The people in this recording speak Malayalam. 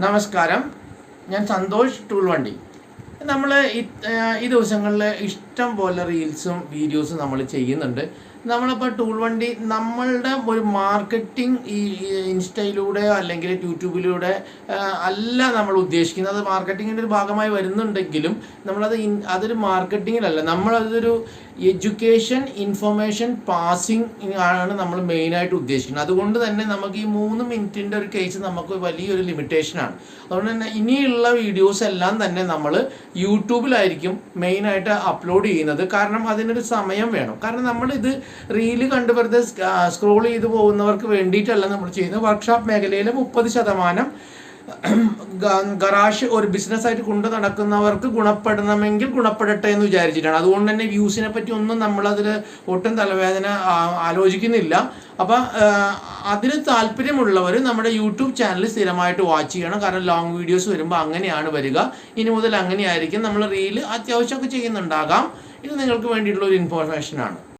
നമസ്കാരം, ഞാൻ സന്തോഷ് ടൂൾ വണ്ടി. നമ്മൾ ഈ ദിവസങ്ങളിൽ ഇഷ്ടം പോലെ റീൽസും വീഡിയോസും നമ്മൾ ചെയ്യുന്നുണ്ട്. നമ്മളിപ്പോൾ ടൂൾ വണ്ടി നമ്മളുടെ ഒരു മാർക്കറ്റിംഗ് ഈ ഇൻസ്റ്റയിലൂടെയോ അല്ലെങ്കിൽ യൂട്യൂബിലൂടെ അല്ല നമ്മൾ ഉദ്ദേശിക്കുന്നത്. അത് മാർക്കറ്റിങ്ങിൻ്റെ ഒരു ഭാഗമായി വരുന്നുണ്ടെങ്കിലും അതൊരു മാർക്കറ്റിങ്ങിലല്ല, നമ്മളതൊരു എഡ്യൂക്കേഷൻ ഇൻഫർമേഷൻ പാസിങ് ആണ് നമ്മൾ മെയിനായിട്ട് ഉദ്ദേശിക്കുന്നത്. അതുകൊണ്ട് തന്നെ നമുക്ക് ഈ 3 മിനിറ്റിൻ്റെ ഒരു കേസ് നമുക്ക് വലിയൊരു ലിമിറ്റേഷനാണ്. അതുകൊണ്ട് തന്നെ ഇനിയുള്ള വീഡിയോസ് എല്ലാം തന്നെ നമ്മൾ യൂട്യൂബിലായിരിക്കും മെയിനായിട്ട് അപ്ലോഡ് ചെയ്യുന്നത്. കാരണം അതിനൊരു സമയം വേണം. കാരണം നമ്മളിത് റീല് കണ്ട് വെറുതെ സ്ക്രോൾ ചെയ്ത് പോകുന്നവർക്ക് വേണ്ടിയിട്ടല്ല നമ്മൾ ചെയ്യുന്നത്. വർക്ക്ഷോപ്പ് മേഖലയിൽ 30% ഗറാഷ് ഒരു ബിസിനസ്സായിട്ട് കൊണ്ടു നടക്കുന്നവർക്ക് ഗുണപ്പെടണമെങ്കിൽ ഗുണപ്പെടട്ടെ എന്ന് വിചാരിച്ചിട്ടാണ്. അതുകൊണ്ട് തന്നെ വ്യൂസിനെ പറ്റി ഒന്നും നമ്മളതിൽ ഒട്ടും തലവേദന ആലോചിക്കുന്നില്ല. അപ്പം അതിന് താല്പര്യമുള്ളവർ നമ്മുടെ യൂട്യൂബ് ചാനൽ സ്ഥിരമായിട്ട് വാച്ച് ചെയ്യണം. കാരണം ലോങ് വീഡിയോസ് വരുമ്പോൾ അങ്ങനെയാണ് വരിക. ഇനി മുതൽ അങ്ങനെയായിരിക്കും. നമ്മൾ റീല് അത്യാവശ്യമൊക്കെ ചെയ്യുന്നുണ്ടാകാം. ഇത് നിങ്ങൾക്ക് വേണ്ടിയിട്ടുള്ള ഒരു ഇൻഫോർമേഷനാണ്.